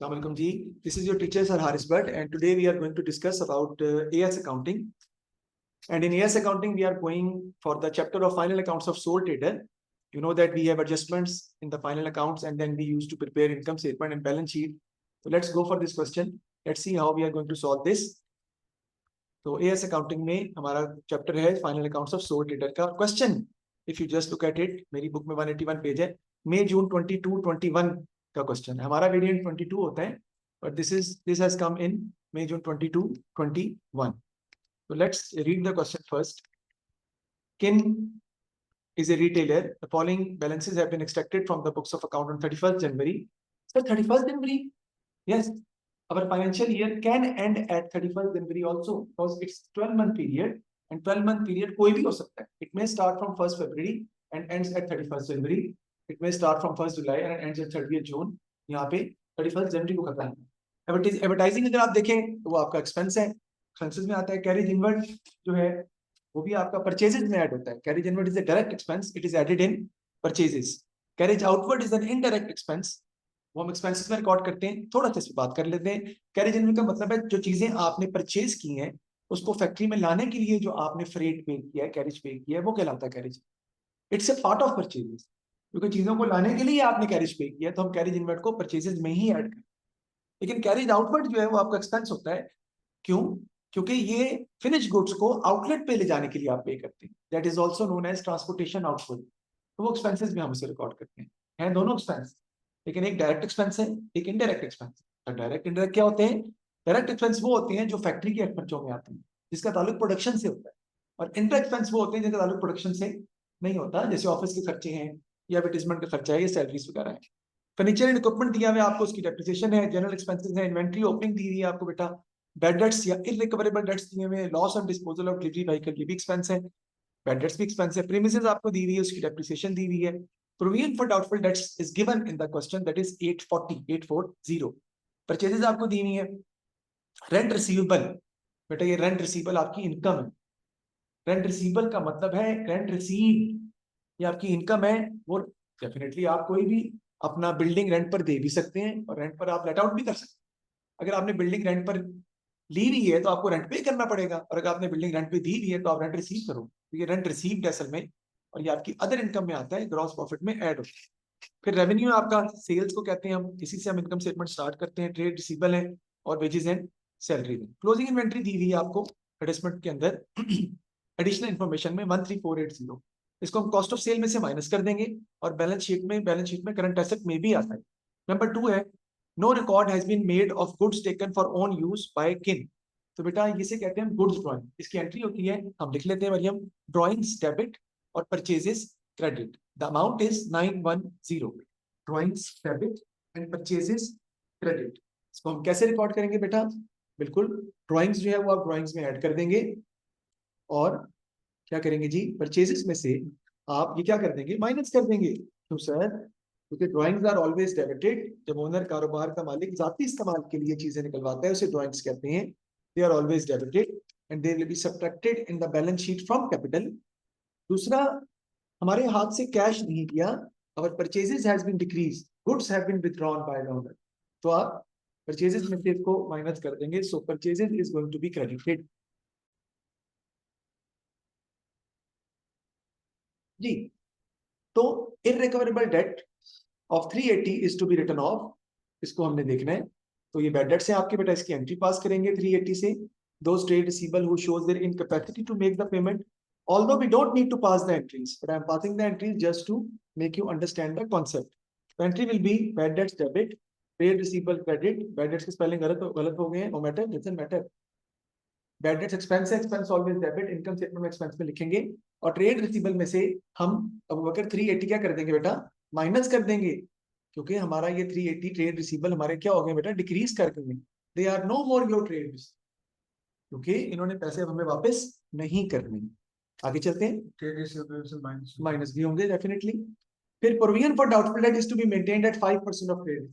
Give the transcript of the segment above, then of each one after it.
Assalamualaikum ji. This is your teacher Sir Haris Bhatt, and today we are going to discuss about AS accounting. And in AS accounting, we are going for the chapter of final accounts of sole trader. You know that we have adjustments in the final accounts, and then we used to prepare income statement and balance sheet. So let's go for this question. Let's see how we are going to solve this. तो AS accounting में हमारा chapter है final accounts of sole trader का question. If you just look at it, मेरी book में 181 page है. मई जून 22-21 का question है. हमारा वेरिएंट 22 होता है, but this has come in May June 22-21. So let's read the question first. Kin is a retailer. The following balances have been extracted from the books of account on 31st January. Sir, 31st January? Yes. Our financial year can end at 31st January also, because it's 12-month period, and 12-month period कोई भी हो सकता है. It may start from 1st February and ends at 31st January. It may start from 1st July and ends at 30th June. यहाँ पे 31st January को करना है. एडवर्टाइजिंग अगर आप देखें तो वो आपका एक्सपेंस है, एक्सपेंसेस में आता है. कैरेज इनवर्ड जो है वो भी आपका परचेजेस में ऐड होता है. Carriage inward is a direct expense, it is added in purchases. Carriage outward is an indirect expense, वो हम एक्सपेंसेस में रिकॉर्ड करते हैं. थोड़ा सा इस पे बात कर लेते हैं. कैरेज इनवर्ड का मतलब है जो चीजें आपने परचेज की हैं उसको फैक्ट्री में लाने के लिए जो आपने फ्रेट पे किया है, कैरेज पे किया है, वो कहलाता है carriage. It's a part of purchases, क्योंकि चीजों को लाने के लिए आपने कैरेज पे किया, तो हम कैरेज इनवर्ड को परचेजेस में ही ऐड करें. लेकिन कैरेज आउटवर्ड जो है वो आपका एक्सपेंस होता है. क्यों? क्योंकि ये फिनिश गुड्स को आउटलेट पे ले जाने के लिए आप पे करते हैं. That is also known as transportation outward. तो वो एक्सपेंसेस में हम इसे रिकॉर्ड करते हैं दोनों एक्सपेंस. लेकिन एक डायरेक्ट एक्सपेंस है, एक इनडायरेक्ट एक्सपेंस. डायरेक्ट इंडायरेक्ट क्या होते हैं? डायरेक्ट एक्सपेंस वो होते हैं जो फैक्ट्री के खर्चों में आते हैं, जिसका ताल्लुक प्रोडक्शन से होता है. और इनडायरेक्ट एक्सपेंस वो होते हैं जिनका ताल्लुक प्रोडक्शन से नहीं होता, जैसे ऑफिस के खर्चे हैं या एडवर्टाइजमेंट का खर्चा है या सैलरीज वगैरह है. फर्नीचर एंड इक्विपमेंट दिया हुआ आपको, उसकी डेप्रिसिएशन है. जनरल एक्सपेंसेस है, इन्वेंट्री ओपनिंग दी हुई है आपको बेटा. बैड डेट्स या इररिकवरेबल डेट्स दिए हुए हैं. Loss on disposal of delivery vehicle, ये भी एक्सपेंस है. बैड डेट्स भी एक्सपेंस है. प्रीमिसेस आपको दी हुई है, उसकी डेप्रिसिएशन दी हुई है. Provision for doubtful debts is given in the question, that is 840. Purchases आपको दी हुई है. रेंट रिसीवेबल, बेटा ये रेंट रिसीवेबल आपकी इनकम है. रेंट रिसीवेबल का मतलब है रेंट रिसीव, ये आपकी इनकम है. वो डेफिनेटली आप कोई भी अपना बिल्डिंग रेंट पर दे भी सकते हैं और रेंट पर आप लेट आउट भी कर सकते हैं. अगर आपने बिल्डिंग रेंट पर ली हुई है तो आपको रेंट पे करना पड़ेगा, और अगर आपने बिल्डिंग रेंट पे दी हुई है तो आप रेंट रिसीव करो. तो ये रेंट रिसीव्ड असल में, और ये आपकी अदर इनकम में आता है, ग्रॉस प्रॉफिट में ऐड होता है. फिर रेवेन्यू आपका सेल्स को कहते हैं हम, इसी से हम इनकम स्टेटमेंट स्टार्ट करते हैं. ट्रेड रिसीवेबल है और वेजेस एंड सैलरी है. क्लोजिंग इन्वेंट्री दी हुई है आपको एडजस्टमेंट के अंदर एडिशनल इन्फॉर्मेशन में 13480. इसको हम कॉस्ट ऑफ सेल में से माइनस कर देंगे और बैलेंस शीट में करंट एसेट में भी आता है. नंबर 2 है no record has been made of goods taken for own use by kin. तो बेटा इसे कहते हैं गुड्स ड्राइंग. इसकी एंट्री होती है, हम लिख लेते हैं मरियम, ड्राइंग्स डेबिट और purchases credit. The amount is 910. Drawings debit and purchases credit. इसको हम कैसे रिकॉर्ड करेंगे बेटा? बिल्कुल, ड्राइंग्स जो है वो आप ड्राइंग्स में ऐड कर देंगे और क्या करेंगे जी, परचेजेस में से आप ये क्या कर देंगे, माइनस कर देंगे. तो सर क्योंकि ड्राइंग्स आर ऑलवेज डेबिटेड. जब ओनर कारोबार का मालिक जाती इस्तेमाल के लिए चीजें निकलवाता है उसे ड्राइंग्स कहते हैं. They are always debited and they will be subtracted in the balance sheet from capital. दूसरा, हमारे हाथ से कैश नहीं गया, और purchases has been decrease, goods have been withdrawn by the owner. तो आप परचेजेस में से इसको माइनस कर देंगे. So purchases is going to be credited जी. तो irrecoverable debt of 380 is to be written off. इसको हमने देखना है. तो ये बैड डेट्स है आपके बेटा, इसकी एंट्री पास करेंगे 380 से. Those trade receivable who shows their incapacity to make the payment, although we don't need to pass the entries, but I am passing the entries just to make you understand the concept. The entry will be bad debts debit, trade receivable credit. Bad debts की spelling गलत हो गए हैं, no matter, doesn't matter. Bad debts expense है, expense always debit, income statement में expense में लिखेंगे. और trade receivable में से हम अब अगर 380 क्या कर देंगे बेटा, माइनस कर देंगे, क्योंकि हमारा ये 380 ट्रेड रिसीवेबल हमारे क्या हो गए बेटा, डिक्रीज कर देंगे. They are no more your trade, क्योंकि इन्होंने पैसे हमें वापस नहीं करने. आगे चलते हैं. ट्रेड रिसीवेबल माइनस भी होंगे डेफिनेटली. फिर provision for doubtful debt is to be maintained at 5% of trade.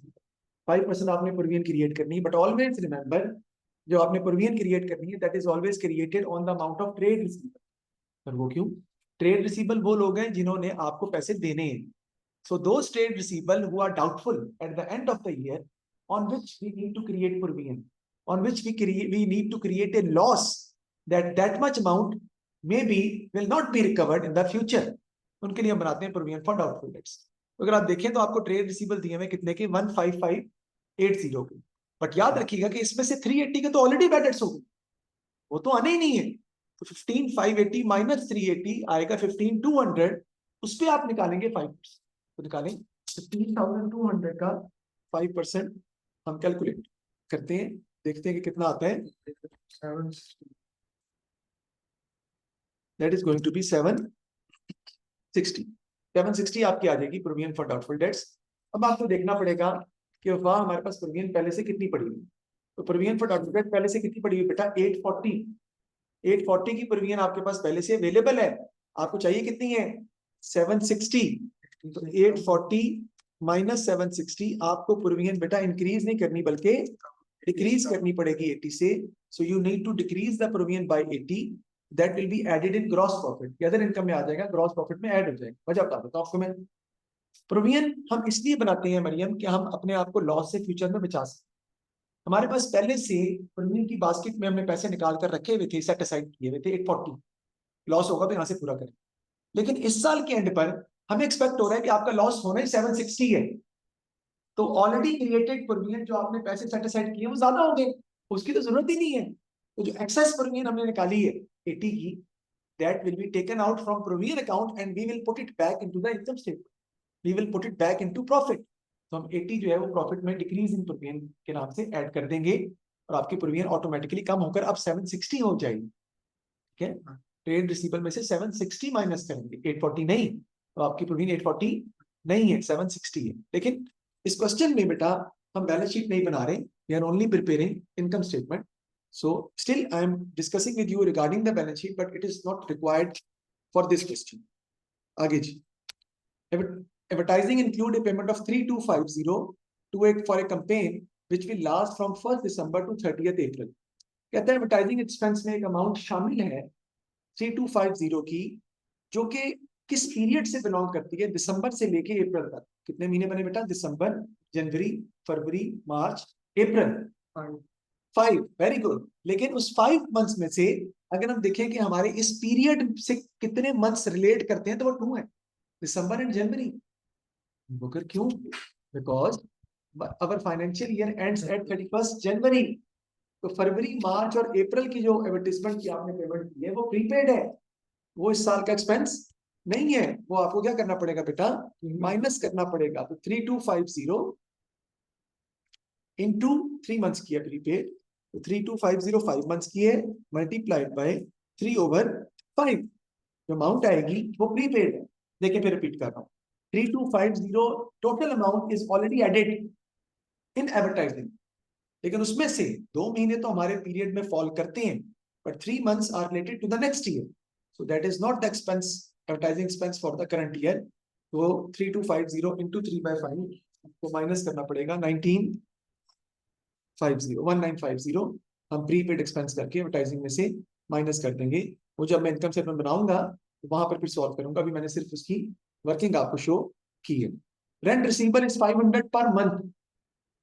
5% आपने प्रोविजन क्रिएट करनी है, बट ऑलवेज रिमेंबर जो आपने प्रोविजन क्रिएट करनी है that is always created on the amount of trade receivable. पर वो क्यों? ट्रेड रिसीवेबल वो लोग हैं जिन्होंने आपको पैसे देने हैं. So those trade receivable who are doubtful at the end of the year on which we need to create provision, on which we need to create a loss that much amount maybe will not be recovered in the future. उनके लिए हम बनाते हैं provision for doubtful debts. अगर आप देखें तो आपको ट्रेड रिसीवेबल दिए हुए कितने के 15580 के, बट याद रखिएगा कि इसमें से 380 के तो ऑलरेडी बैड डेट्स हो गए, वो तो आने ही नहीं है. तो 15580 माइनस 380 आएगा 15200, उस पर आप निकालेंगे 5%. तो निकालें 15200 का 5% हम कैलकुलेट करते हैं, देखते हैं कि कितना आता है. That is going to be 760 आपकी आ जाएगी प्रोविजन फॉर डाउटफुल डेट्स. अब आपको देखना पड़ेगा कि वह हमारे पास प्रोविजन पहले से कितनी पड़ी हुई. तो प्रोविजन फॉर डाउटफुल डेट पहले से कितनी पड़ी हुई बेटा? 840 की प्रोविजन आपके पास पहले से अवेलेबल है. आपको चाहिए कितनी है? 760. तो 840 माइनस 760 आपको प्रोविजन बेटा इंक्रीज नहीं करनी बल्कि डिक्रीज करनी पड़ेगी 80 से. So you need to decrease the provision by 80. That will be added in gross profit. Other income में आ जाएगा, ग्रॉस प्रॉफिट में ऐड हो जाएगा. वजह बता देता हूं आपको मैं. प्रोविजन हम इसलिए बनाते हैं मरियम कि हम अपने आप को लॉस से फ्यूचर में बचा सकें. हमारे पास पहले से प्रोविजन की बास्केट में हमने पैसे निकाल कर रखे हुए थे, सेट असाइड किए हुए थे. 840 लॉस होगा तो यहाँ से पूरा करें. लेकिन इस साल के एंड पर हमें एक्सपेक्ट हो रहा है कि आपका लॉस होना ही 760 है. तो ऑलरेडी क्रिएटेड प्रोविजन जो आपने पैसे सेट असाइड किए वो ज्यादा हो गए, उसकी तो जरूरत ही नहीं है. तो जो एक्सेस प्रोविजन हमने निकाली है 80 की, that will be taken out from provision account and we will put it back into the income statement. We will put it back into profit. तो हम 80 जो है वो प्रॉफिट में डिक्रीज इन प्रोविजन के नाम से ऐड कर देंगे और आपकी प्रोविजन ऑटोमेटिकली कम होकर अब 760 हो जाएगी. ठीक है, ट्रेड रिसीवेबल में से 760 माइनस करेंगे, 840 नहीं. तो आपकी प्रोविजन 840 नहीं है, 760 है. लेकिन इस क्वेश्चन में बेटा हम बैलेंस शीट नहीं बना रहे, we are only preparing income statement. So still I am discussing with you regarding the balance sheet, but it is not required for this question. आगे जी. Advertising include a payment of 3250 for a campaign which will last from 1st December to 30th April. कहता है advertising expense में एक amount शामिल है 3250 की, जो कि किस पीरियड से बिलोंग करती है? दिसंबर से लेके अप्रैल तक. कितने महीने बने बेटा? दिसंबर, जनवरी, फरवरी, मार्च, अप्रैल. 5. Very good. लेकिन उस 5 मंथ्स में से अगर हम देखें कि हमारे इस पीरियड से कितने मंथ्स रिलेट करते हैं तो वो 2 है, दिसंबर एंड जनवरी. वो कर क्यों? Because our financial year ends at 31st जनवरी. तो फरवरी, मार्च और अप्रैल की जो एडवर्टाइजमेंट की आपने पेमेंट की है वो प्रीपेड है, वो इस साल का एक्सपेंस नहीं है. वो आपको क्या करना पड़ेगा बेटा? माइनस करना पड़ेगा. तो 3250 इंटू 3 मंथ्स की है प्रीपेड. तो 3250 5 मंथ्स की है, मल्टीप्लाइड बाय 3/5. जो अमाउंट आएगी वो प्रीपेड है. देखिए फिर रिपीट कर रहा हूँ. 3250 total amount is already added in advertising. लेकिन उसमें से 2 महीने तो हमारे पीरियड में फॉल करते हैं, but 3 months are related to the next year. So that is not the expense, advertising expense for the current year. तो 3250 इंटू 3/5 को माइनस करना पड़ेगा 1950 हम प्रीपेड एक्सपेंस करके एडवर्टाइजिंग में से माइनस कर देंगे. वो जब मैं इनकम स्टेटमेंट बनाऊंगा तो वहां पर फिर सॉल्व करूंगा. अभी मैंने सिर्फ उसकी वर्किंग आपको शो की है. Rent receivable is 500 per month.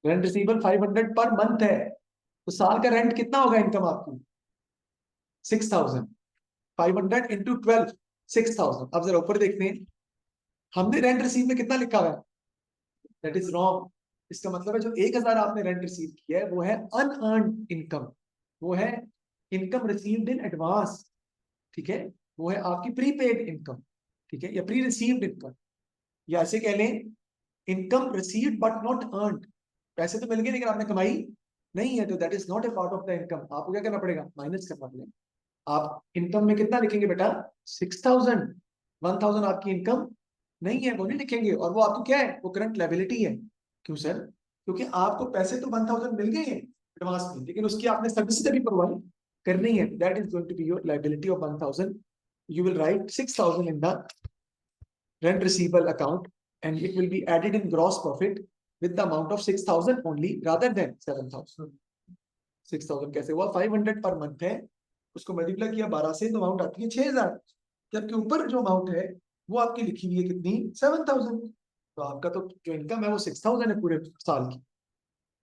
Rent receivable 500 per month है. तो साल का रेंट कितना होगा इनकम आपकी? 6000. 500 इंटू 12 6000. अब जरा ऊपर देखते हैं, हमने रेंट रिसीव में कितना लिखा हुआ है? That is wrong. इसका मतलब है जो 1000 आपने रेंट रिसीव किया है वो है अनअर्न्ड इनकम, वो है इनकम रिसीव्ड इन एडवांस. ठीक है, वो है आपकी प्रीपेड इनकम. ठीक है, या प्री रिसीव्ड इनकम, या ऐसे कह लें income received but not earned. पैसे तो मिल गए लेकिन आपने कमाई नहीं है, तो that is not a part of the income. आपको क्या करना पड़ेगा? माइनस करना पड़ेगा. आप इनकम में कितना लिखेंगे बेटा? 6000. 1000 आपकी इनकम नहीं है, वो नहीं लिखेंगे. और वो आपकी क्या है? वो करंट लायबिलिटी है. क्यों सर? क्योंकि आपको पैसे तो 1000 मिल गए हैं एडवांस में, लेकिन उसकी आपने सर्विस भी प्रोवाइड करनी है. That is going to be your liability of 1000. You will write 6000 in the rent receivable account and it will be added in gross profit with the amount of 6000 only rather than 7000. 6000 कैसे हुआ? 500 per month है, उसको multiply किया 12 से तो amount आती है 6000. जबकि ऊपर जो अमाउंट है वो आपकी लिखी हुई है कितनी? 7000. तो आपका तो जो इनकम है वो 6000 है पूरे साल की.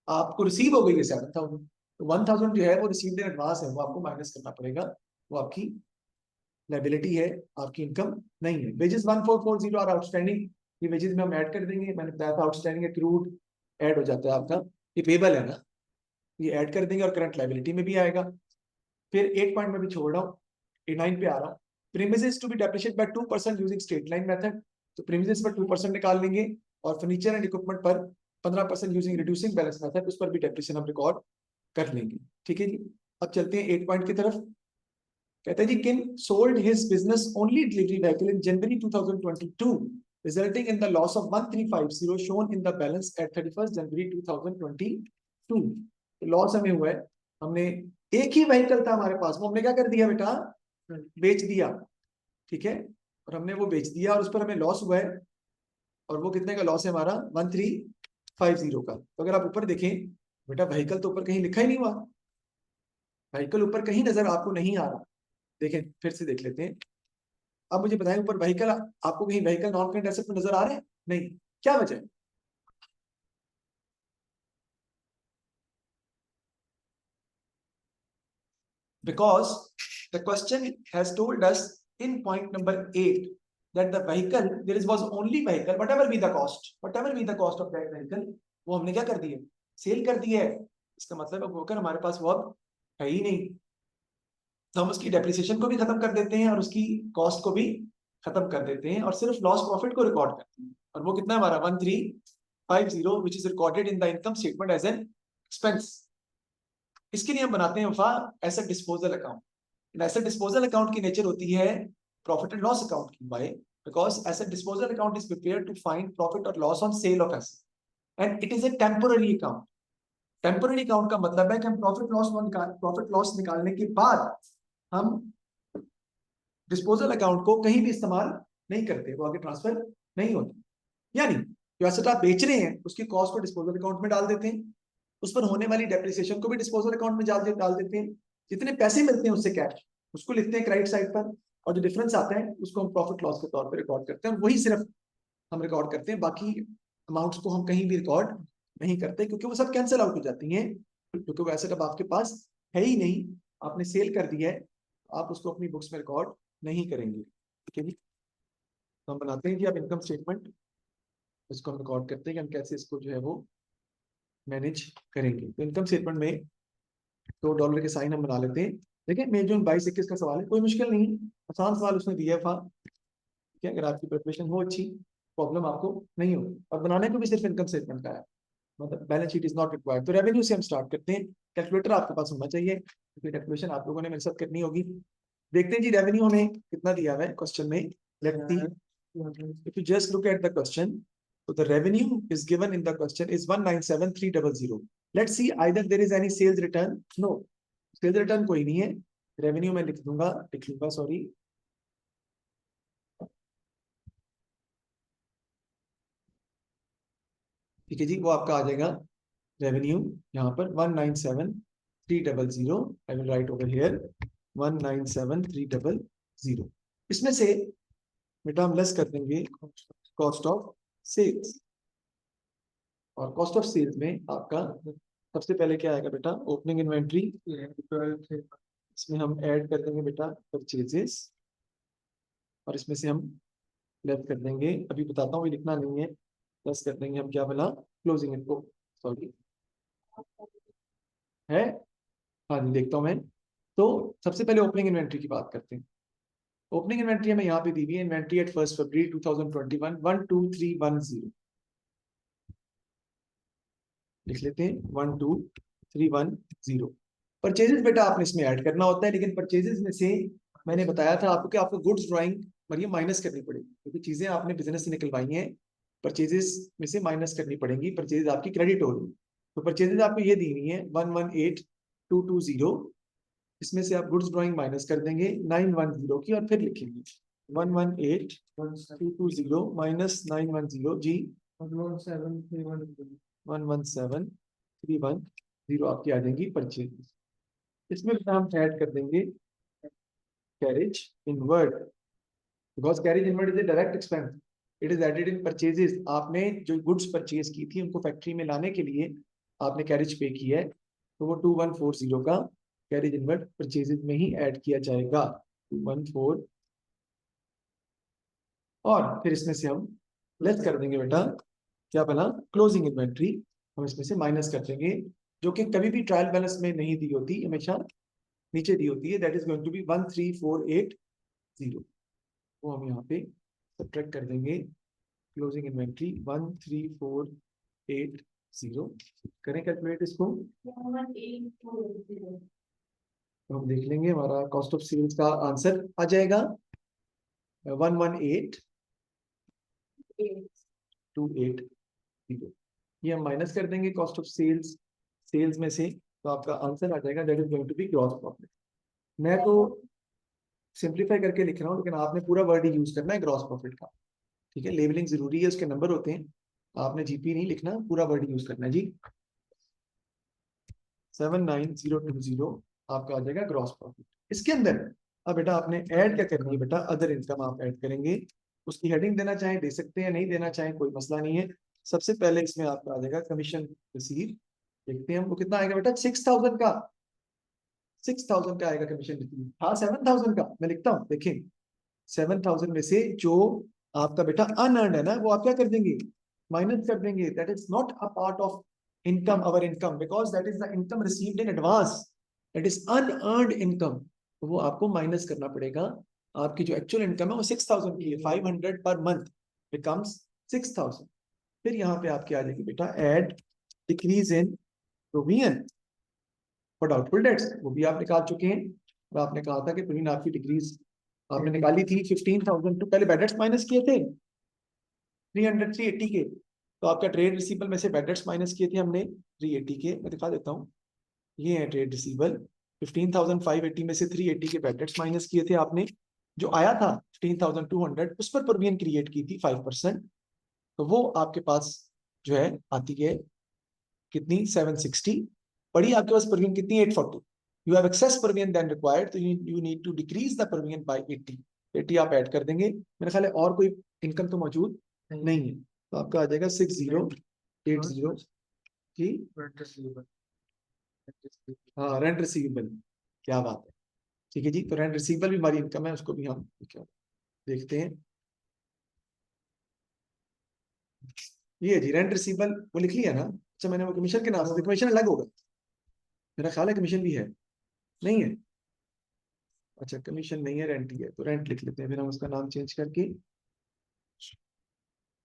आपको रिसीव हो गई है 7,000, तो 1,000 जो है वो रिसीव्ड इन एडवांस है, वो आपको माइनस करना पड़ेगा, वो आपकी लायबिलिटी है, आपकी इनकम नहीं है। वेजेस 1440 आर आउटस्टैंडिंग, ये वेजेस में हम ऐड कर देंगे, मैंने बताया था आउटस्टैंडिंग एक्रूड ऐड हो जाता है आपका, ये पेबल है ना, ये ऐड कर देंगे और करंट लायबिलिटी में भी आएगा। फिर 8 पॉइंट में भी छोड़ रहा हूँ, 9 पे आ रहा हूँ, premises to be depreciated by 2% using straight line method, तो प्रीमिसेस पर 2% निकाल लेंगे, और फर्नीचर एंड इक्विपमेंट पर 15% यूजिंग रिड्यूसिंग बैलेंस मेथड, उस पर भी डेप्रिसिएशन हम रिकॉर्ड कर लेंगे। ठीक है जी, अब चलते हैं 8 पॉइंट की तरफ। कहते हैं जी, किन sold his business only delivery vehicle in January 2022 resulting in the loss of 1350 shown in the balance at 31st January 2022। Loss हमें हुआ है, हमने एक ही व्हीकल था हमारे पास, वो हमने क्या कर दिया बेटा, बेच दिया। ठीक है, और हमने वो बेच दिया और उस पर हमें लॉस हुआ है, और वो कितने का लॉस है हमारा, 1350 का। तो अगर आप ऊपर देखें बेटा, व्हीकल तो ऊपर कहीं लिखा ही नहीं हुआ, व्हीकल ऊपर कहीं नजर आपको नहीं आ रहा। देखें, फिर से देख लेते हैं। अब मुझे बताएं, ऊपर व्हीकल आपको कहीं व्हीकल नॉन करेंट एसेट में नजर आ रहे हैं? नहीं, क्या वजह है? Because the question has told us in point number 8 that the vehicle, there is was only vehicle, whatever be the cost of that vehicle, वो हमने क्या कर दिया, सेल कर दिया है। इसका मतलब अब होकर हमारे पास वो अब है ही नहीं, तो हम उसकी डेप्रिसिएशन को भी खत्म कर देते हैं और उसकी कॉस्ट को भी खत्म कर देते हैं, और सिर्फ लॉस प्रॉफिट को रिकॉर्ड करते हैं। और वो कितना हमारा 1350, which is recorded in the income statement as an expense. इसके लिए हम बनाते हैं वफा asset disposal account. Asset disposal account की नेचर होती है प्रॉफिट एंड लॉस अकाउंट की, by because asset disposal account is prepared to find profit और loss on sale of asset, and it is a temporary account. Temporary account का मतलब है कि हम प्रॉफिट लॉस निकालने के बाद हम डिस्पोजल अकाउंट को कहीं भी इस्तेमाल नहीं करते, वो आगे ट्रांसफर नहीं होती। यानी जो एसेट आप बेच रहे हैं उसकी कॉस्ट को डिस्पोजल अकाउंट में डाल देते हैं, उस पर होने वाली डेप्रिसिएशन को भी डिस्पोजल अकाउंट में डाल देते हैं, जितने पैसे मिलते हैं उससे कैश उसको लिखते हैं क्रेडिट साइड पर, और जो डिफरेंस आता है उसको हम प्रॉफिट लॉस के तौर पर रिकॉर्ड करते हैं, और वही सिर्फ हम रिकॉर्ड करते हैं, बाकी अमाउंट्स को हम कहीं भी रिकॉर्ड नहीं करते, क्योंकि वो सब कैंसिल आउट हो जाती हैं, क्योंकि वो एसेट अब आपके पास है ही नहीं, आपने सेल कर दिया है, आप उसको अपनी बुक्स में रिकॉर्ड नहीं करेंगे। ठीक है जी, तो हम बनाते हैं कि आप इनकम स्टेटमेंट, इसको हम रिकॉर्ड करते हैं कि हम कैसे इसको जो है वो मैनेज करेंगे। तो इनकम स्टेटमेंट में $2 के साइन हम बना लेते हैं। देखिए, मेरे जो 22-21 का सवाल है, कोई मुश्किल नहीं, आसान सवाल उसने दिया था। ठीक है, अगर आपकी प्रिपरेशन हो अच्छी, प्रॉब्लम आपको नहीं होगी, और बनाने को भी सिर्फ इनकम स्टेटमेंट का है, मतलब balance sheet is not required. तो रेवेन्यू से हम स्टार्ट करते हैं। कैलकुलेटर आपके पास होना चाहिए, क्योंकि कैलकुलेशन आप लोगों ने मेरे साथ करनी होगी। देखते हैं जी, रेवेन्यू हमें कितना दिया हुआ है क्वेश्चन में। Let's see, if you just look at the question, so the revenue is given in the question is 197,300. Let's see either there is any sales return. No, sales return कोई नहीं है। Revenue में लिख लूंगा sorry, ठीक है जी, वो आपका आ जाएगा रेवेन्यू यहाँ पर 197,300। I will write over here 197,300। इसमें से बेटा हम लेस कर देंगे कॉस्ट ऑफ सेल्स, और कॉस्ट ऑफ सेल्स में आपका सबसे पहले क्या आएगा बेटा, ओपनिंग इन्वेंट्री, इसमें हम ऐड कर देंगे बेटा परचेजेस, और इसमें से हम लेस कर देंगे, अभी बताता हूँ, ये लिखना नहीं है, लेस कर देंगे हम क्या बोला, क्लोजिंग इनको, सॉरी है, हाँ जी देखता हूँ मैं। तो सबसे पहले ओपनिंग इन्वेंट्री की बात करते हैं। ओपनिंग इन्वेंट्री हमें यहाँ पे दी हुई है, इन्वेंट्री एट 1 फरवरी 2021 12310, लिख लेते हैं 12310। परचेजेस बेटा आपने इसमें ऐड करना होता है, लेकिन परचेजेस में से मैंने बताया था आपको कि आपको गुड्स ड्राइंग मरिए माइनस करनी पड़ेगी, क्योंकि चीजें आपने बिजनेस से निकलवाई हैं, परचेजेस में से माइनस करनी पड़ेंगी, परचेजेस आपकी क्रेडिट हो रही है। तो परचेजेस आपको ये दी हुई है 118,220, इसमें से आप गुड्स ड्राइंग माइनस कर देंगे 910 की, और फिर लिखेंगे 118,220 माइनस 910 जी 117,310 आपकी आ जाएंगी परचेज। इसमें हम ऐड कर देंगे carriage inward, because carriage inward is a direct expense, it is added in purchases. आपने जो गुड्स परचेज की थी उनको फैक्ट्री में लाने के लिए आपने कैरेज पे की है तो वो 2140 का कैरेज इनवर्ट परचेजेज में ही ऐड किया जाएगा 214, और फिर इसमें से हम लेस कर देंगे बेटा क्या बना क्लोजिंग इन्वेंट्री, हम इसमें से माइनस कर देंगे जो कि कभी भी ट्रायल बैलेंस में नहीं दी होती, हमेशा नीचे दी होती है, that is going to be 13480, वो हम यहाँ पे सब्ट्रैक्ट कर देंगे क्लोजिंग इन्वेंट्री 13480, करें कैलकुलेट इसको तो हम देख लेंगे हमारा कॉस्ट ऑफ सेल्स का आंसर आ जाएगा 11828, ये हम माइनस कर देंगे कॉस्ट ऑफ सेल्स में से, तो आपका आंसर आ जाएगा that is going to be gross profit. मैं तो सिंप्लीफाई करके लिख रहा हूँ लेकिन आपने पूरा वर्ड ही यूज करना है ग्रॉस प्रॉफिट का, ठीक है, लेबलिंग जरूरी है, उसके नंबर होते हैं, आपने जीपी नहीं लिखना, पूरा वर्ड यूज करना है जी। 79020 आपका आ जाएगा ग्रॉस प्रॉफिट। इसके अंदर अब बेटा आपने ऐड क्या करनी है बेटा, अदर इनकम आप ऐड करेंगे, उसकी हेडिंग देना चाहें दे सकते हैं, नहीं देना चाहें कोई मसला नहीं है। सबसे पहले इसमें आपका आ जाएगा कमीशन रिसीव, देखते हैं हम वो कितना आएगा बेटा, 6000 का, 6000 का आएगा कमीशन रिसीव, हाँ 7000 का, मैं लिखता हूँ देखिए 7000 में से जो आपका बेटा अनअर्न्ड है ना वो आप क्या कर देंगे, माइनस कर देंगे, that is not a part of income, our income, because that is the income received in advance, that is unearned income, तो वो आपको माइनस करना पड़ेगा। आपकी जो एक्चुअल इनकम है वो 6000 की है, 500 पर मंथ बिकम्स 6000। फिर यहाँ पे आपकी आ जाएगी बेटा add decrease in provision for doubtful debts, वो भी आप निकाल चुके हैं, और आपने कहा था कि प्रोविजन आपकी डिक्रीज आपने निकाली थी 15000 टू, पहले बैड डेट्स माइनस किए थे 380 के, तो आपका ट्रेड रिसीबल में से बैड डेट्स माइनस किए थे हमने 380 के, मैं दिखा देता हूँ, ये है ट्रेड रिसीबल 15580 में से 380 के बैड डेट्स माइनस किए थे आपने, जो आया था 15200 उस पर प्रोविजन क्रिएट की थी 5%, तो वो आपके पास जो है आती है कितनी 760, पड़ी आपके पास प्रोविजन कितनी 840, you have excess provision than required, तो you need to decrease the provision by 80 आप ऐड कर देंगे, मेरे ख्याल है और कोई इनकम तो मौजूद नहीं है, तो आपका आ जाएगा 6080 जी, हाँ रेंट रिसीवेबल, क्या बात है, ठीक है जी, तो रेंट रिसीवेबल भी हमारी इनकम है, उसको भी हम देखते हैं, ये जी रेंट रिसीवेबल वो लिख लिया ना, अच्छा मैंने वो कमीशन के नाम से, कमीशन अलग होगा मेरा ख्याल है, कमीशन भी है नहीं है, अच्छा कमीशन नहीं है रेंट ही है, तो रेंट लिख लेते हैं, फिर हम उसका नाम चेंज करके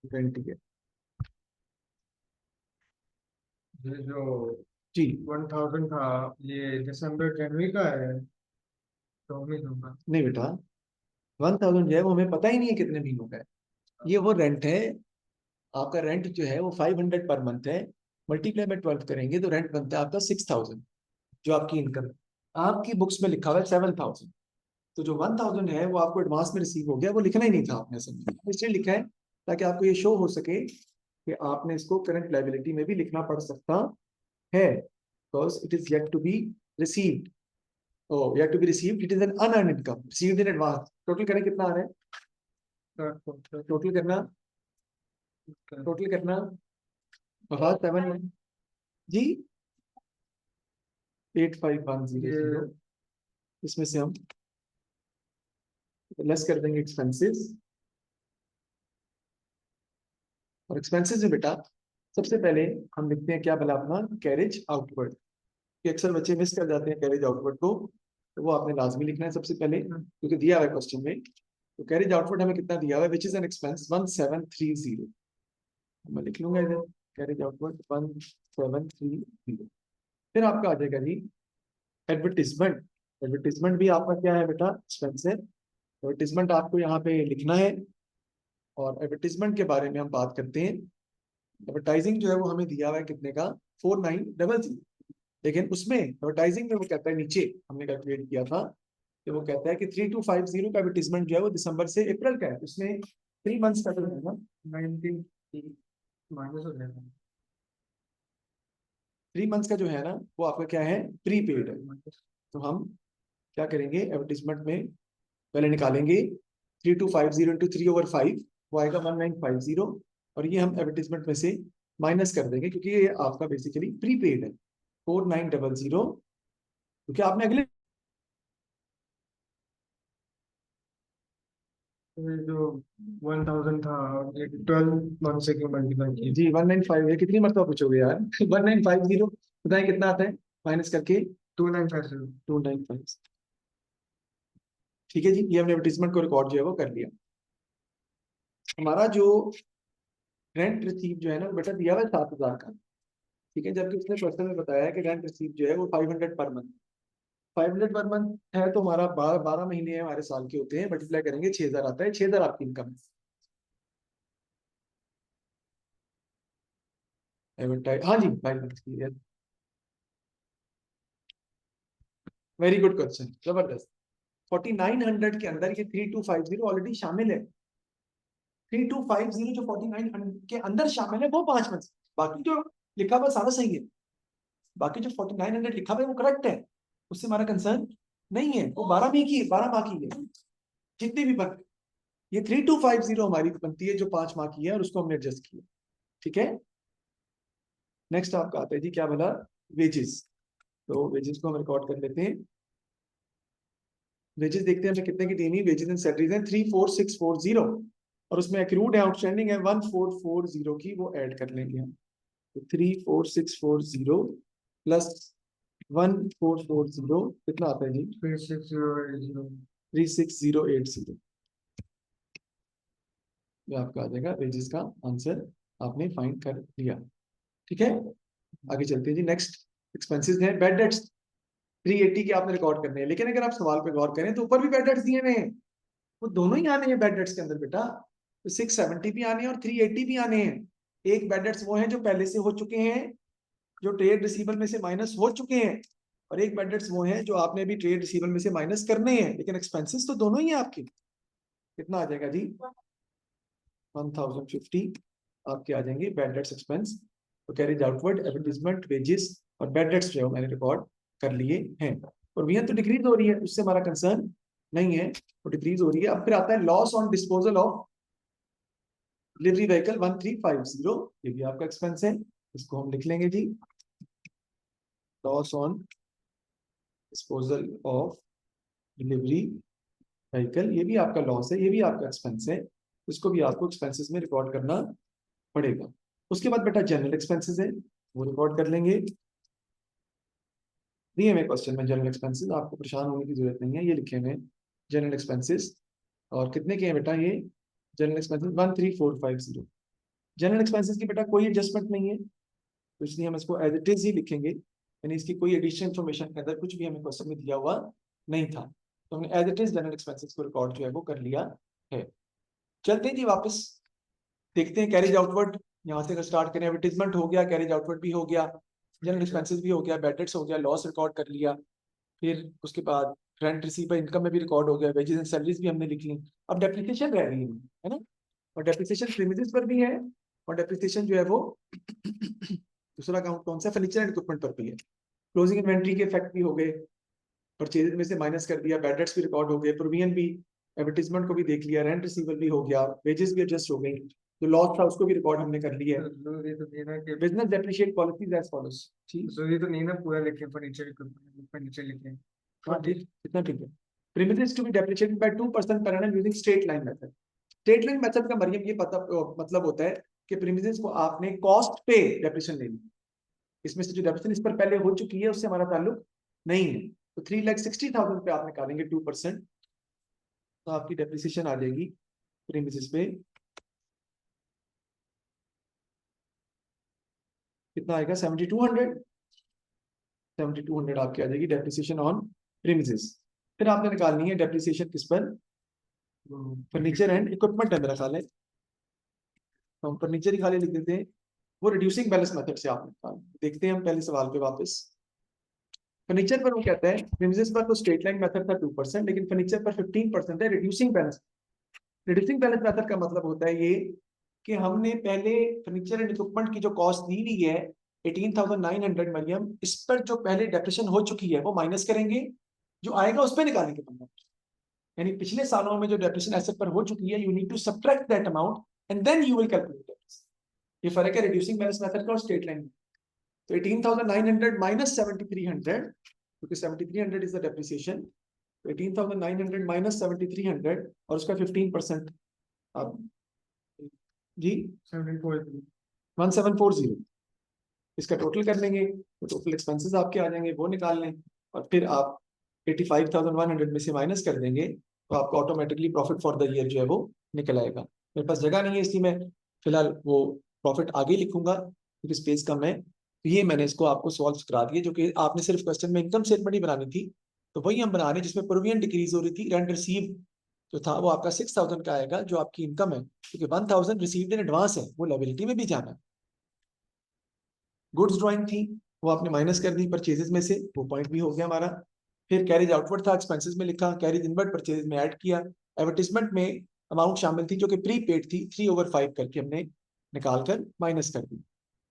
रेंट ही है ये जो जी। 1000 था ये दिसंबर जनवरी का है तो उम्मीद होगा। नहीं बेटा 1000 जो है वो हमें पता ही नहीं है कितने महीनों का है, ये वो रेंट है, आपका रेंट जो है वो 500 पर मंथ है, मल्टीप्लाई में 12 करेंगे तो रेंट बनता है आपका 6000, जो आपकी इनकम है, आपकी बुक्स में लिखा हुआ है 7000, तो जो 1000 है वो आपको एडवांस में रिसीव हो गया, वो लिखना ही नहीं था आपने, समझ इसलिए लिखा है ताकि आपको ये शो हो सके कि आपने इसको करंट लायबिलिटी में भी लिखना पड़ सकता है, because it is yet to be received, oh yet to be received, it is an unearned income received in advance, total करें कितना आ रहा है, टोटल करना, टोटल करना, हाँ 7 जी 85100, इसमें से हम लेस कर देंगे एक्सपेंसेस, और एक्सपेंसेस में बेटा सबसे पहले हम लिखते हैं क्या भला अपना कैरेज आउटवर्ड, कि अक्सर बच्चे मिस कर जाते हैं कैरेज आउटवर्ड को, तो वो आपने लाजमी लिखना है सबसे पहले क्योंकि दिया हुआ है क्वेश्चन में, तो कैरेज आउटवर्ड हमें कितना दिया हुआ है, विच इज एन एक्सपेंस 1730, मैं लिख लूंगा इधर कैरेज आउटवर्ड 1730, फिर आपका आ जाएगा जी एडवर्टीजमेंट, एडवर्टीजमेंट भी आपका क्या है बेटा एक्सपेंस है, एडवर्टीजमेंट आपको यहाँ पे लिखना है, और एडवर्टीजमेंट के बारे में हम बात करते हैं, एडवर्टाइजिंग जो है वो हमें दिया हुआ है कितने का 4900, लेकिन उसमें एडवर्टाइजिंग में वो कहता है नीचे हमने कैलकुलेट किया था कि वो कहता है कि 3250 का एडवर्टीजमेंट जो है वो दिसंबर से अप्रैल का है, उसमें 3 मंथ्स का है ना, 19 माइनस हो जाएगा 3 मंथ्स का जो है ना वो आपका क्या है प्रीपेड है, तो हम क्या करेंगे एडवर्टीजमेंट में पहले निकालेंगे 3250 इंटू 3/5, वो आएगा 1950, और ये हम एडवर्टीजमेंट में से माइनस कर देंगे क्योंकि ये आपका बेसिकली प्रीपेड है 4900, क्योंकि आपने अगले ये जो 1000 था, ये 12 मंथ से क्यों मल्टीप्लाई किया? जी 195 है, कितनी मरतबा पूछोगे यार 1950 बताए कितना आता है माइनस करके 2950। 295। ठीक है जी, ये हमने एडवर्टीजमेंट को रिकॉर्ड जो है वो कर लिया। हमारा जो रेंट रिसीव जो है ना बेटा दिया हुआ है 7000 का, ठीक है, जबकि उसने क्वेश्चन में बताया है कि रेंट रिसीव जो है वो 500 पर मंथ। 500 पर मंथ है तो हमारा 12 महीने है, हमारे साल के होते हैं, मल्टीप्लाई करेंगे 6000 आता है, 6000 आपकी इनकम है। हाँ जी 5 मंथ की है। वेरी गुड क्वेश्चन, जबरदस्त। 4900 के अंदर ये 3250 ऑलरेडी शामिल है। 3250 जो 4900 के अंदर शामिल है वो 5 मंथ, बाकी जो लिखा हुआ सारा सही है, बाकी जो 4900 लिखा हुआ है वो करेक्ट है, उससे हमारा कंसर्न नहीं है। वो 12 माह की है जितनी भी बन, ये 3250 हमारी बनती है जो 5 माह की है, और उसको हमने एडजस्ट किया। ठीक है, नेक्स्ट आपका आता है जी क्या बोला, वेजेस। तो वेजेस को हम रिकॉर्ड कर लेते हैं। वेजेस देखते हैं हमें कितने की देनी, वेजेस एंड सैलरीज हैं 34640, और उसमें एक्रूड है, आउटस्टैंडिंग है 1440 की, वो ऐड कर लेंगे हम। तो 34640 प्लस 1440 कितना आता है जी, 36080। 36080। ये आपका आ जाएगा वेजेस का आंसर, आपने फाइंड कर लिया। ठीक है, आगे चलते हैं जी। नेक्स्ट एक्सपेंसेस है बैड डेट्स, 380 के आपने रिकॉर्ड करने हैं, लेकिन अगर आप सवाल पे गौर करें तो ऊपर भी बैड डेट्स दिए हुए हैं, वो दोनों ही आने हैं बैड डेट्स के अंदर बेटा। तो 670 भी आने हैं और 380 भी आने हैं। एक बैड डेट्स वो हैं जो पहले से हो चुके हैं, जो ट्रेड रिसीवेबल में से माइनस हो चुके हैं, और एक बैड डेट्स वो हैं जो आपने भी ट्रेड रिसीवेबल में से माइनस करने हैं, लेकिन एक्सपेंसेस तो दोनों ही हैं आपके। कितना आ जाएगा जी, 1050 आपके आ जाएंगे बैड डेट्स एक्सपेंस। तो कैरेज आउटवर्ड, एडवर्टीजमेंट, वेजेस और बैड डेट्स जो है मैंने रिकॉर्ड कर लिए हैं। और वीएन तो डिक्रीज हो रही है, उससे हमारा कंसर्न नहीं है, तो डिक्रीज हो रही है। अब फिर आता है loss on disposal of delivery vehicle 1350, ये भी आपका एक्सपेंस है, इसको हम लिख लेंगे जी, loss on disposal of delivery vehicle, ये भी आपका लॉस है, ये भी आपका एक्सपेंस है, इसको भी आपको एक्सपेंसेस में रिकॉर्ड करना पड़ेगा। उसके बाद बेटा जनरल एक्सपेंसेस है, वो रिकॉर्ड कर लेंगे। दिए हुए क्वेश्चन में जनरल एक्सपेंसेस, आपको परेशान होने की जरूरत नहीं है, ये लिखे हुए जनरल एक्सपेंसेस। और कितने के हैं बेटा ये जनरल एक्सपेंसेस, 13450। जनरल एक्सपेंसेस की बेटा कोई एडजस्टमेंट नहीं है, तो इसलिए हम इसको एज इट इज ही लिखेंगे, यानी इसकी कोई एडिशनल इन्फॉर्मेशन के अंदर कुछ भी हमें क्वेश्चन में दिया हुआ नहीं था, तो हमने as it is general expenses को रिकॉर्ड जो है वो कर लिया है। चलते हैं जी वापस, देखते हैं कैरेज आउटवर्ड, यहाँ से स्टार्ट करें। एडवर्टीजमेंट हो गया, कैरेज आउटवर्ड भी हो गया, जनरल एक्सपेंसेस भी हो गया, बैड डेट्स हो गया, लॉस रिकॉर्ड कर लिया, फिर उसके बाद रेंट रिसीव इनकम में भी रिकॉर्ड हो गया, वेजेस एंड सैलरीज भी हमने लिख ली। अब डेप्रिसिएशन रह रही है ना, और डेप्रिसिएशन प्रीमिसेस पर भी है, और डेप्रिसिएशन जो है वो दूसरा अकाउंट कौन सा, फर्नीचर एंड इक्विपमेंट पर भी है। क्लोजिंग इन्वेंट्री के इफेक्ट भी हो गए, परचेज में से माइनस कर दिया, बैड डेट्स भी रिकॉर्ड हो गए, प्रोविजन भी, एडवर्टीजमेंट को भी देख लिया, रेंट रिसीवल भी हो गया, वेजेस भी एडजस्ट हो गई, जो लॉस था उसको भी रिकॉर्ड हमने कर लिया है। जरूरी तो नहीं ना कि business depreciate policies as follows. ठीक, जरूरी तो नहीं ना पूरा लिखे, फर्नीचर फर्नीचर लिखे। हाँ ठीक, कितना ठीक है। Premises to be depreciated by 2% per annum using straight line method. Straight line method का मरियम ये पता मतलब होता है कि प्रीमिसेस को आपने कॉस्ट पे डेप्रिसिएशन लेनी, इसमें से जो डेप्रिसिएशन इस पर पहले हो चुकी है उससे हमारा ताल्लुक नहीं है। तो 3,60,000 पे आप निकालेंगे 2%, तो आपकी डेप्रिसिएशन आ जाएगी प्रीमिसेस पे, कितना आएगा 7200। 7200 आपकी आ जाएगी डेप्रिसिएशन ऑन प्रीमिसेस। फिर आपने निकालनी है डेप्रिसिएशन किस पर, फर्नीचर एंड इक्विपमेंट है मेरा ख्याल है, तो हम फर्नीचर ही खाली लिख देते हैं, वो रिड्यूसिंग बैलेंस मेथड से आप निकाल। देखते हैं हम पहले सवाल पे वापस। फर्नीचर पर वो कहता है प्रीमिसेस पर तो स्ट्रेट लाइन मेथड था 2%, लेकिन फर्नीचर पर 15% है reducing balance. Reducing balance method का मतलब होता है ये कि हमने पहले फर्नीचर एंड इक्विपमेंट की जो कॉस्ट दी हुई है 18,900 मरियम, इस पर जो पहले डेप्रिसिएशन हो चुकी है वो माइनस करेंगे, जो आएगा उस पर निकालेंगे पंद्रह, यानी पिछले सालों में जो डेप्रिसिएशन एसेट पर हो चुकी है, you need to subtract that amount and then you will calculate. ये फर्क है रिड्यूसिंग बैलेंस मेथड का और स्ट्रेट लाइन में। तो 18,900 माइनस 7,300, क्योंकि 7,300 इज द डेप्रिसिएशन, तो 18,900 माइनस 7,300 और उसका 15%, अब जी 1740, इसका टोटल कर लेंगे तो टोटल एक्सपेंसेस आपके आ जाएंगे, वो निकाल लें और फिर आप 85,100 में से माइनस कर देंगे तो आपको automatically profit for the year जो है वो निकल आएगा। मेरे पास जगह नहीं है इसलिए मैं फिलहाल वो प्रॉफिट आगे लिखूंगा क्योंकि स्पेस कम है। तो ये मैंने इसको आपको सॉल्व करा दिया, जो कि आपने सिर्फ क्वेश्चन में इनकम स्टेटमेंट ही बनानी थी, तो वही हम बना रहे हैं जिसमें प्रोविजन डिक्रीज हो रही थी। रेंट रिसीव जो था वो आपका 6,000 का आएगा जो आपकी इनकम है, क्योंकि 1,000 रिसीव्ड इन एडवांस है, वो लायबिलिटी में भी जाना है। गुड्स ड्राइंग थी वो आपने माइनस कर दी परचेजेस में से, वो पॉइंट भी हो गया हमारा। फिर कैरेज आउटवर्ड था, एक्सपेंसेस में लिखा, कैरेज इनवर्ड परचेज में ऐड किया। एडवर्टीजमेंट में अमाउंट शामिल थी जो कि प्री पेड थी, 3/5 करके हमने निकाल कर माइनस कर दी।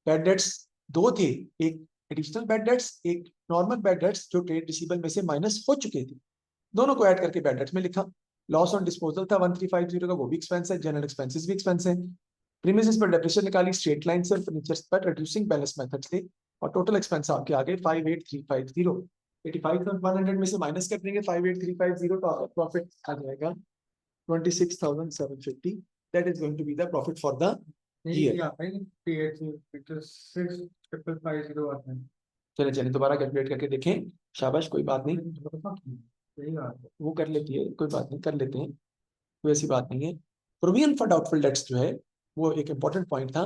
बैड डेट्स दो थे, एक एडिशनल बैड डेट्स, एक नॉर्मल बैड डेट्स जो ट्रेड रिसीवेबल में से माइनस हो चुके थे, दोनों को ऐड करके बैड डेट्स में लिखा। लॉस ऑन डिस्पोजल था 1350 का, वो भी एक्सपेंस है, जनरल एक्सपेंसेस भी एक्सपेंस है। प्रीमिसेस पर डेप्रिसिएशन निकाली, स्ट्रेट लाइन से फर्नीचर पर रिड्यूसिंग बैलेंस मेथड से, और टोटल एक्सपेंस आपके आगे 58,350। 85,100 में से माइनस कर देंगे 58,350 तो आपका प्रॉफिट आ जाएगा 26,750। That is going to be the profit for the year. चले चले दोबारा कैलकुलेट करके देखें, शाबाश, कोई बात नहीं, वो कर लेती है, कोई बात नहीं, कर लेते हैं, कोई ऐसी बात नहीं है। प्रोविजन फॉर डाउटफुल डेट्स जो है वो एक इंपॉर्टेंट पॉइंट था।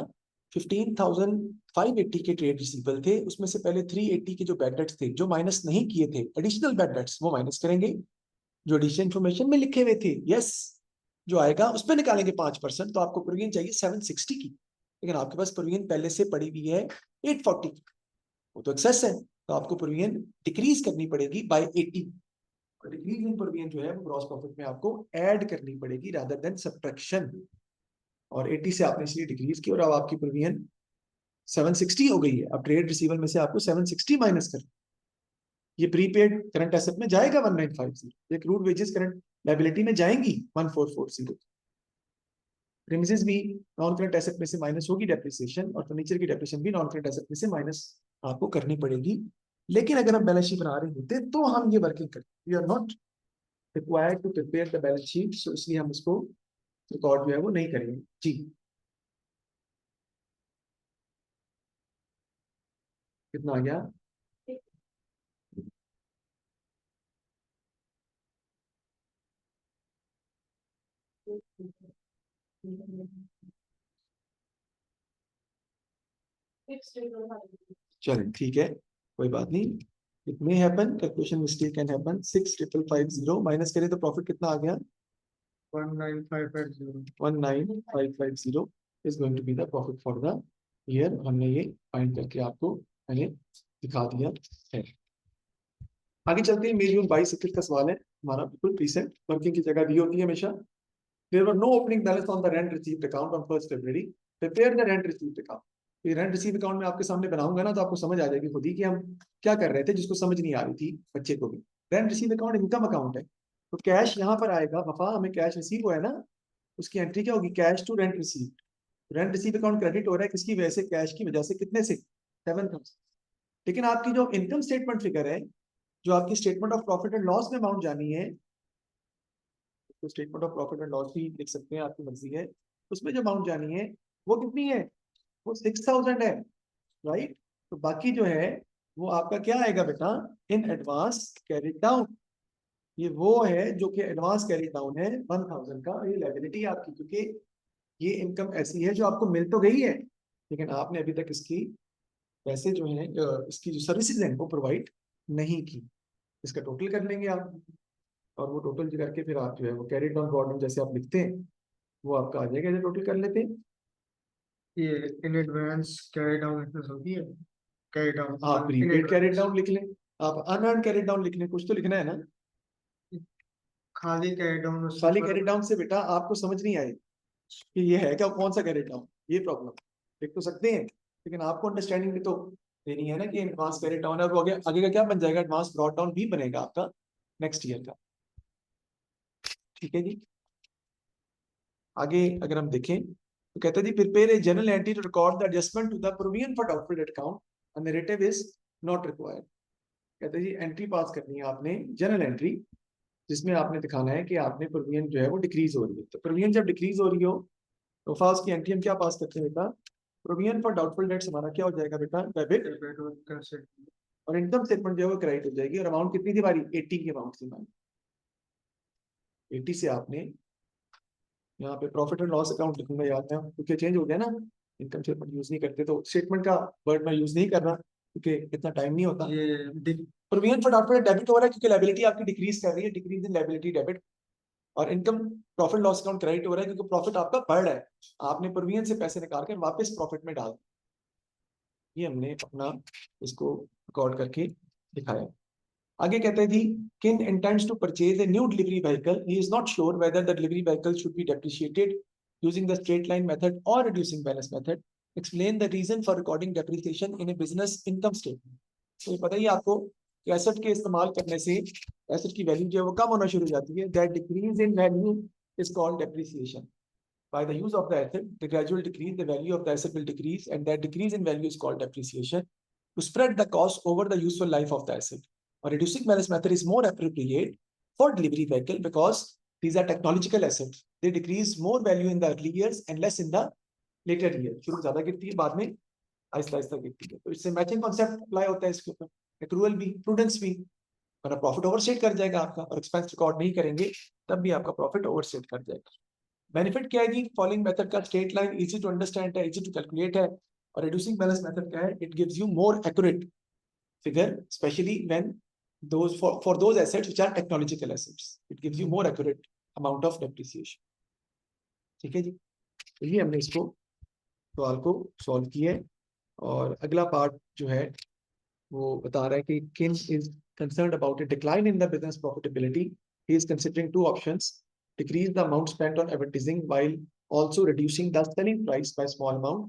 15,580 के ट्रेड रिसीवेबल थे, उसमें से पहले 380 के जो बैड डेट्स थे जो माइनस नहीं किए थे, एडिशनल बैड डेट्स, वो माइनस करेंगे। जो एडिशनल इन्फॉर्मेशन में लिखे हुए थे, यस, जो आएगा उस पर निकालेंगे 5%, तो आपको प्रोविजन चाहिए 760 की, लेकिन आपके पास प्रोविजन पहले से पड़ी हुई है 840 की, वो तो एक्सेस है, तो आपको प्रोविजन डिक्रीज करनी पड़ेगी बाय 80। डिक्रीज इन प्रोविजन जो है वो ग्रॉस प्रॉफिट में आपको ऐड करनी पड़ेगी रादर देन सब्ट्रैक्शन, और 80 से आपने इसलिए डिक्रीज की और अब आपकी प्रोविजन 760 हो गई है। अब ट्रेड रिसीवेबल में से आपको 760 माइनस कर, ये प्रीपेड करंट एसेट में जाएगा 1950, ये क्रूड वेजेस करंट लायबिलिटी में जाएंगी 1440। प्रीमिसेस भी नॉन करंट एसेट में से माइनस होगी डेप्रिसिएशन, और फर्नीचर की डेप्रिसिएशन भी नॉन करंट एसेट में से माइनस आपको करनी पड़ेगी। लेकिन अगर हम बैलेंस शीट बना रहे होते तो हम ये वर्किंग करते, we are not required to prepare the balance sheet, so इसलिए हम इसको रिकॉर्ड जो है वो नहीं करेंगे। जी कितना आ गया? चलें ठीक है, कोई बात नहीं, it may happen, calculation mistake can happen. 6,550 minus करें तो प्रॉफिट कितना आ गया? 19,550 is going to be the profit for the year. हमने ये फाइंड करके आपको मैंने दिखा दिया है। आगे चलते हैं, मई जून 22-21 का सवाल है हमारा, बिल्कुल रिसेंट, वर्किंग की जगह दी होती है हमेशा। There were no opening balance on the rent received account on 1st February. Prepare the rent received account. ये रेंट रिसीव अकाउंट में आपके सामने बनाऊंगा ना तो आपको समझ आ जाएगी खुद ही कि हम क्या कर रहे थे, जिसको समझ नहीं आ रही थी बच्चे को भी। Rent receive account income account है, तो कैश यहाँ पर आएगा, वफा हमें कैश रिसीव हुआ है ना, उसकी एंट्री क्या होगी? Cash to rent receive. Rent receive account credit हो रहा है किसकी वजह से? कैश की वजह से। कितने से? 7,000। लेकिन आपकी जो इनकम स्टेटमेंट फिगर है, जो आपकी statement of profit and loss में अमाउंट जानी है, तो statement of profit and loss भी लिख सकते हैं, आपकी मर्जी है, उसमें जो अमाउंट जानी है वो कितनी है? वो 6,000 है, राइट। तो बाकी जो है वो आपका क्या आएगा बेटा? In advance carry down. ये वो है जो कि एडवांस कैरी डाउन है 1,000 का, ये लायबिलिटी आपकी, क्योंकि ये इनकम ऐसी है जो आपको मिल तो गई है लेकिन आपने अभी तक इसकी पैसे जो है, इसकी जो सर्विसेज हैं वो प्रोवाइड नहीं की। इसका टोटल कर लेंगे आप, और वो टोटल करके फिर आप जो है वो कैरी डाउन प्रॉब्लम जैसे आप लिखते हैं वो आपका आ जाएगा, जैसे टोटल कर लेते हैं। ये इन एडवांस कैरी डाउन होती है, कैरी डाउन हाँ, प्रीपेड कैरी डाउन लिख लें, आप अनअर्न कैरी डाउन लिख लें, कुछ तो लिखना है ना। खाली कैरी डाउन, खाली कैरी डाउन से बेटा आपको समझ नहीं आए कि ये है क्या, कौन सा कैरी डाउन, ये प्रॉब्लम। लिख तो सकते हैं लेकिन आपको अंडरस्टैंडिंग भी तो देनी है ना कि एडवांस कैरी डाउन है, और आगे आगे का क्या बन जाएगा? एडवांस ब्रॉट डाउन भी बनेगा आपका नेक्स्ट ईयर का। ठीक है जी, आगे अगर हम देखें तो कहते हैं जी prepare a journal entry to record the adjustment to the provision for doubtful debt account, a narrative is not required. कहते हैं जी एंट्री पास करनी है आपने, जनरल एंट्री, जिसमें आपने दिखाना है कि आपने प्रोविजन जो है वो डिक्रीज हो रही है। तो प्रोविजन जब डिक्रीज हो रही हो तो फास्ट की एंट्री हम क्या पास करते हैं बेटा, प्रोविजन फॉर डाउटफुल डेट्स हमारा क्या हो जाएगा बेटा, डेबिट, और इनकम स्टेटमेंट जो है वो क्रेडिट हो जाएगी। और अमाउंट कितनी थी हमारी, 80 की अमाउंट थी हमारी। 80 से आपने यहाँ पे प्रॉफिट एंड लॉस अकाउंट लिखूंगा, याद है क्योंकि चेंज हो गया ना, इनकम स्टेटमेंट यूज नहीं करते तो स्टेटमेंट का वर्ड मैं यूज नहीं कर रहा क्योंकि इतना टाइम नहीं होता। प्रोविजन फॉर डाउटफुल डेबिट हो रहा है क्योंकि लायबिलिटी आपकी डिक्रीज कर रही है, डिक्रीज इन लायबिलिटी डेबिट। और income profit loss account credit हो रहा है क्योंकि प्रॉफिट आपका बढ़ रहा है, आपने प्रोविजन से पैसे निकाल कर वापस प्रॉफिट में डाल, ये हमने अपना इसको रिकॉर्ड करके दिखाया। आगे कहते हैं जी Kin intends to purchase a new delivery vehicle, he is not sure whether the delivery vehicle should be depreciated using the straight line method और reducing balance method, explain the reason for recording depreciation in a business income statement. तो पता ही आपको कि asset के इस्तेमाल करने से asset की वैल्यू जो है वो कम होना शुरू हो जाती है, that decrease in value is called depreciation. By the use of the asset, the gradual decrease, the value of the asset will decrease, and that decrease in value is called depreciation. To spread the cost over the useful life of the asset. A reducing balance method is more appropriate for delivery vehicle because these are technological assets. They decrease more value in the early years and less in the later years. शुरू ज्यादा गिरती है, बाद में आहिस्ता आहिस्ता गिरती है। तो इससे मैचिंग कॉन्सेप्ट अप्लाई होता है इसके ऊपर, एक्रूअल भी, प्रूडेंस भी। वरना प्रॉफिट ओवरस्टेट कर जाएगा आपका, और एक्सपेंस रिकॉर्ड नहीं करेंगे तब भी आपका प्रॉफिट ओवरस्टेट कर जाएगा। बेनिफिट क्या है जी, फॉलोइंग मेथड का straight line easy to understand है, इजी टू कैलकुलेट है। और रिड्यूसिंग बैलेंस मेथड क्या है, it gives you more accurate figure, specially when those for those assets which are technological assets, it gives you more accurate amount of depreciation। ठीक है जी, तो ये हमने इसको सवाल को सॉल्व किया है। और अगला पार्ट जो है वो बता रहा है कि किन is concerned about A decline in the business profitability, he is considering two options, decrease the amount spent on advertising while also reducing the selling price by small amount,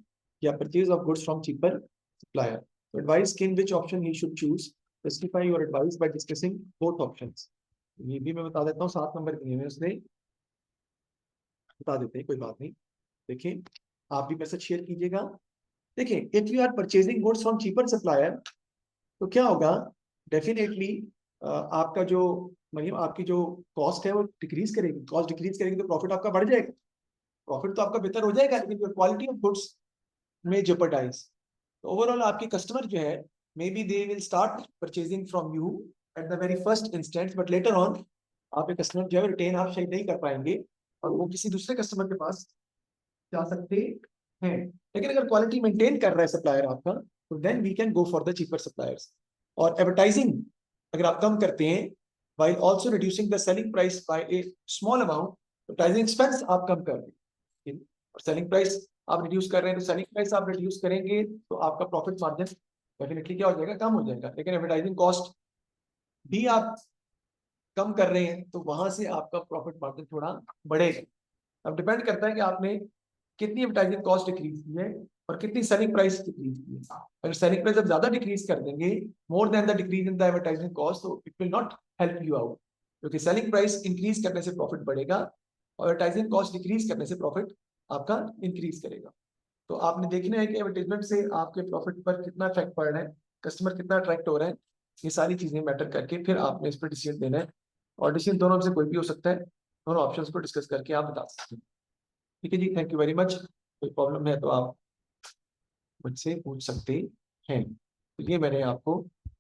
या purchase of goods from cheaper supplier। So advise in which option he should choose, specify your advice by discussing both options। ये भी मैं बता देता हूँ, 7 number दिए हुए उसने, बता देते हैं कोई बात नहीं। देखिए आप भी मैसेज शेयर कीजिएगा। देखिए if you are purchasing goods from cheaper supplier तो क्या होगा, डेफिनेटली आपका जो मतलब आपकी जो कॉस्ट है वो डिक्रीज करेगी, कॉस्ट डिक्रीज करेगी तो प्रॉफिट आपका बढ़ जाएगा, प्रॉफिट तो आपका बेहतर हो जाएगा, लेकिन योर क्वालिटी ऑफ गुड्स में जेपरडाइज। तो ओवरऑल आपके कस्टमर जो है may be they will start purchasing from you at the very first instance, but later on आपके कस्टमर जो है रिटेन आप शायद नहीं कर पाएंगे और वो किसी दूसरे कस्टमर के पास जा सकते हैं। लेकिन अगर क्वालिटी मेंटेन कर रहा है सप्लायर आपका, तो then we can go for the cheaper suppliers. और एडवर्टाइजिंग अगर आप कम करते हैं while also reducing the selling price by a small amount, advertising expense आप कम कर रहे हैं और सेलिंग प्राइस आप रिड्यूस कर रहे हैं, तो सेलिंग प्राइस आप रिड्यूस करेंगे तो आपका प्रॉफिट मार्जिन डेफिनेटली क्या हो जाएगा, कम हो जाएगा। लेकिन एडवर्टाइजिंग कॉस्ट भी आप कम कर रहे हैं तो वहां से आपका प्रॉफिट मार्जिन थोड़ा बढ़ेगा। अब डिपेंड करता है कि आपने कितनी एडवर्टाइजिंग कॉस्ट डिक्रीज की है और कितनी सेलिंग प्राइस डिक्रीज की है। अगर सेलिंग प्राइस आप ज्यादा डिक्रीज कर देंगे, more than the decrease in the advertising cost, तो it will not help you out, क्योंकि सेलिंग प्राइस इंक्रीज करने से प्रॉफिट बढ़ेगा और एडवर्टाइजिंग कॉस्ट डिक्रीज करने से प्रॉफिट आपका इंक्रीज करेगा। तो आपने देखना है कि एडवर्टाइजमेंट से आपके प्रॉफिट पर कितना इफेक्ट पड़ रहा है, कस्टमर कितना अट्रैक्ट हो रहा है, ये सारी चीजें मैटर करके फिर आपने इस पर डिसीजन देना है। और डिसीजन दोनों में से कोई भी हो सकता है, दोनों ऑप्शंस को डिस्कस करके आप बता सकते हैं। ठीक है जी, थैंक यू वेरी मच। कोई प्रॉब्लम है तो आप मुझसे पूछ सकते हैं। तो ये मैंने आपको